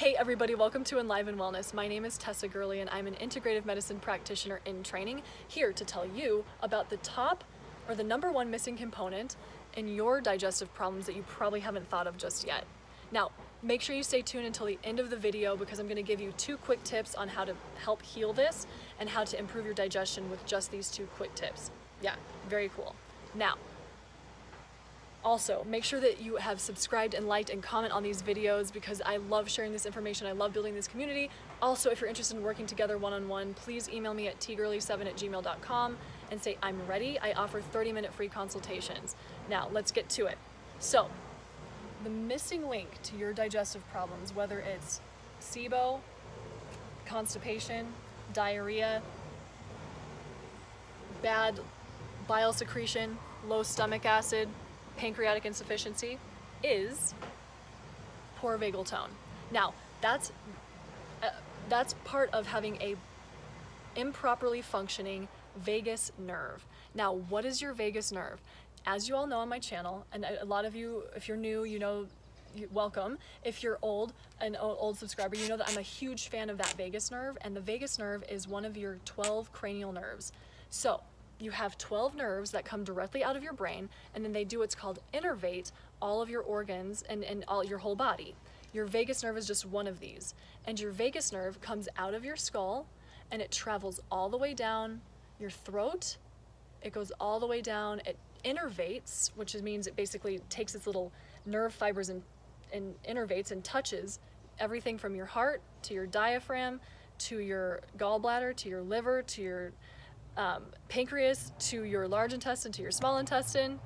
Hey everybody, welcome to Enliven Wellness. My name is Tessa Gurley and I'm an integrative medicine practitioner in training, here to tell you about the top or the number one missing component in your digestive problems that you probably haven't thought of just yet. Now, make sure you stay tuned until the end of the video because I'm going to give you 2 quick tips on how to help heal this and how to improve your digestion with just these 2 quick tips. Yeah, very cool. Now, also, make sure that you have subscribed and liked and comment on these videos because I love sharing this information. I love building this community. Also, if you're interested in working together one-on-one, please email me at tgurley7@gmail.com and say, I'm ready. I offer 30-minute free consultations. Now, let's get to it. So, the missing link to your digestive problems, whether it's SIBO, constipation, diarrhea, bad bile secretion, low stomach acid, pancreatic insufficiency, is poor vagal tone. Now, that's part of having a improperly functioning vagus nerve. Now, what is your vagus nerve? As you all know on my channel, and a lot of you, if you're new, you know, welcome. If you're an old subscriber, you know that I'm a huge fan of that vagus nerve, and the vagus nerve is one of your 12 cranial nerves. So, you have 12 nerves that come directly out of your brain, and then they do what's called innervate all of your organs and all your whole body. Your vagus nerve is just one of these. And your vagus nerve comes out of your skull, and it travels all the way down your throat. It goes all the way down. It innervates, which means it basically takes its little nerve fibers and innervates and touches everything from your heart to your diaphragm to your gallbladder to your liver to your pancreas to your large intestine to your small intestine.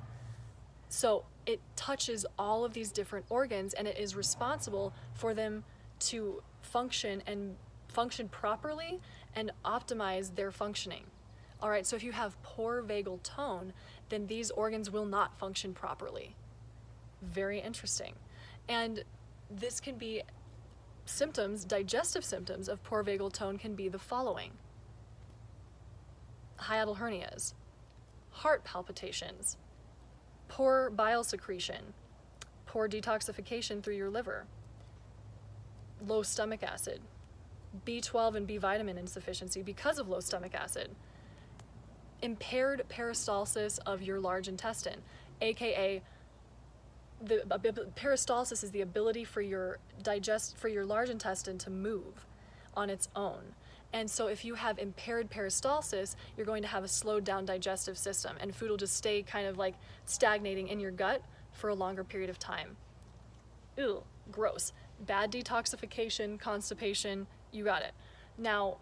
So it touches all of these different organs, and it is responsible for them to function properly and optimize their functioning. All right, so if you have poor vagal tone, then these organs will not function properly. Very interesting. And this can be symptoms, digestive symptoms of poor vagal tone can be the following: hiatal hernias, heart palpitations, poor bile secretion, poor detoxification through your liver, low stomach acid, B12 and B vitamin insufficiency because of low stomach acid, impaired peristalsis of your large intestine, aka peristalsis is the ability for your large intestine to move on its own. And so if you have impaired peristalsis, you're going to have a slowed down digestive system, and food will just stay kind of like stagnating in your gut for a longer period of time. Ew, gross. Bad detoxification, constipation, you got it. Now,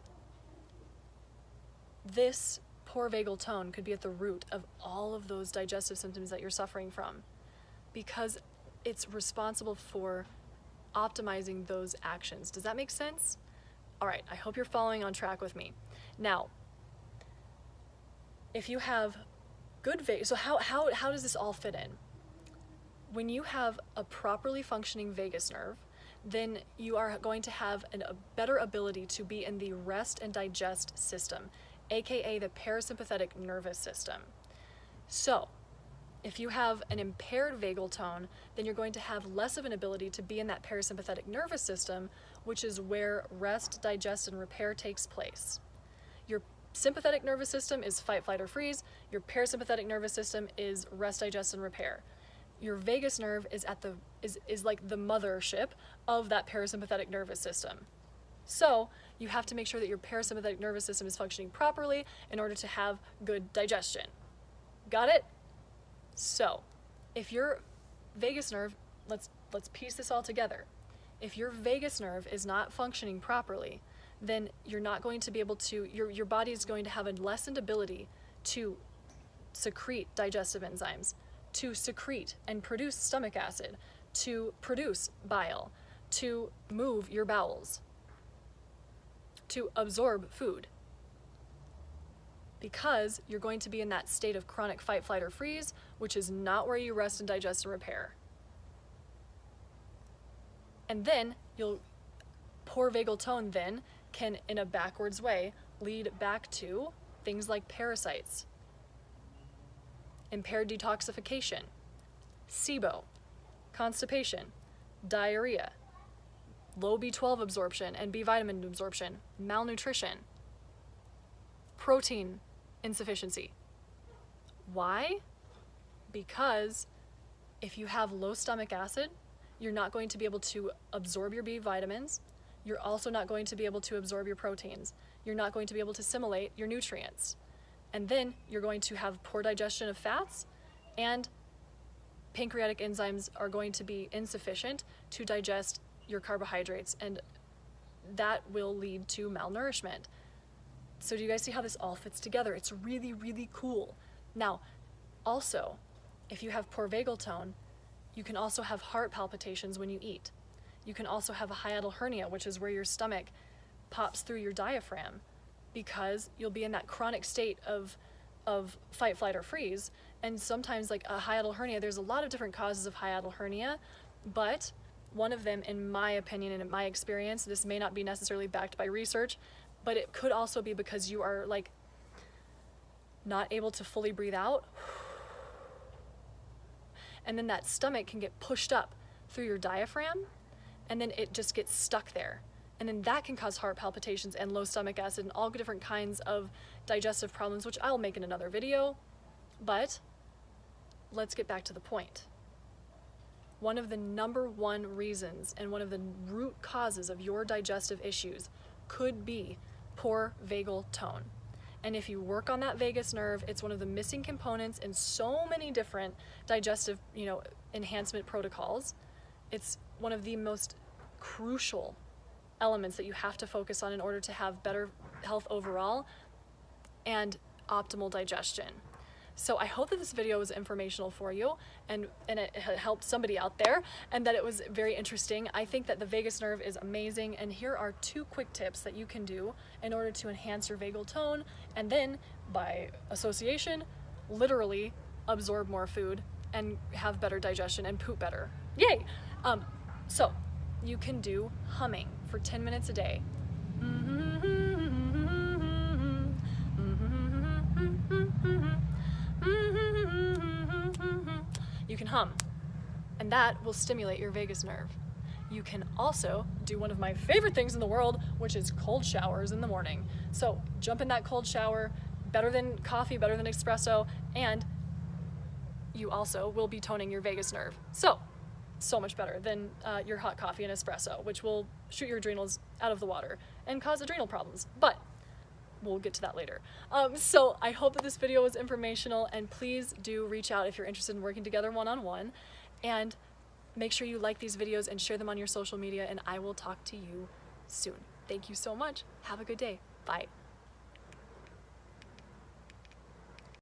this poor vagal tone could be at the root of all of those digestive symptoms that you're suffering from, because it's responsible for optimizing those actions. Does that make sense? All right, I hope you're following on track with me. Now, if you have good vagus, so how does this all fit in? When you have a properly functioning vagus nerve, then you are going to have a better ability to be in the rest and digest system, aka the parasympathetic nervous system. So, if you have an impaired vagal tone, then you're going to have less of an ability to be in that parasympathetic nervous system, which is where rest, digest, and repair takes place. Your sympathetic nervous system is fight, flight, or freeze. Your parasympathetic nervous system is rest, digest, and repair. Your vagus nerve is like the mothership of that parasympathetic nervous system. So you have to make sure that your parasympathetic nervous system is functioning properly in order to have good digestion. Got it? So, if your vagus nerve, let's piece this all together. If your vagus nerve is not functioning properly, then you're not going to be able to, your body is going to have a lessened ability to secrete digestive enzymes, to secrete and produce stomach acid, to produce bile, to move your bowels, to absorb food. Because you're going to be in that state of chronic fight, flight, or freeze, which is not where you rest and digest and repair. And then poor vagal tone then can, in a backwards way, lead back to things like parasites, impaired detoxification, SIBO, constipation, diarrhea, low B12 absorption and B vitamin absorption, malnutrition, protein insufficiency. Why? Because if you have low stomach acid, you're not going to be able to absorb your B vitamins. You're also not going to be able to absorb your proteins. You're not going to be able to assimilate your nutrients. And then you're going to have poor digestion of fats, and pancreatic enzymes are going to be insufficient to digest your carbohydrates, and that will lead to malnourishment. So do you guys see how this all fits together? It's really, really cool. Now, also, if you have poor vagal tone, you can also have heart palpitations when you eat. You can also have a hiatal hernia, which is where your stomach pops through your diaphragm, because you'll be in that chronic state of fight, flight, or freeze. And sometimes, like a hiatal hernia, there's a lot of different causes of hiatal hernia, but one of them, in my opinion and in my experience, this may not be necessarily backed by research, but it could also be because you are like not able to fully breathe out. And then that stomach can get pushed up through your diaphragm, and then it just gets stuck there. And then that can cause heart palpitations and low stomach acid and all different kinds of digestive problems, which I'll make in another video. But let's get back to the point. One of the number one reasons and one of the root causes of your digestive issues could be poor vagal tone. And if you work on that vagus nerve, it's one of the missing components in so many different digestive, enhancement protocols. It's one of the most crucial elements that you have to focus on in order to have better health overall and optimal digestion. So I hope that this video was informational for you and it helped somebody out there, and that it was very interesting. I think that the vagus nerve is amazing, and here are 2 quick tips that you can do in order to enhance your vagal tone, and then by association, literally absorb more food and have better digestion and poop better. Yay! So you can do humming for 10 minutes a day. You can hum, and that will stimulate your vagus nerve. You can also do one of my favorite things in the world, which is cold showers in the morning. So jump in that cold shower, better than coffee, better than espresso, and you also will be toning your vagus nerve. So much better than your hot coffee and espresso, which will shoot your adrenals out of the water and cause adrenal problems. But we'll get to that later. So I hope that this video was informational, and please do reach out if you're interested in working together one-on-one, and make sure you like these videos and share them on your social media, and I will talk to you soon. Thank you so much. Have a good day. Bye.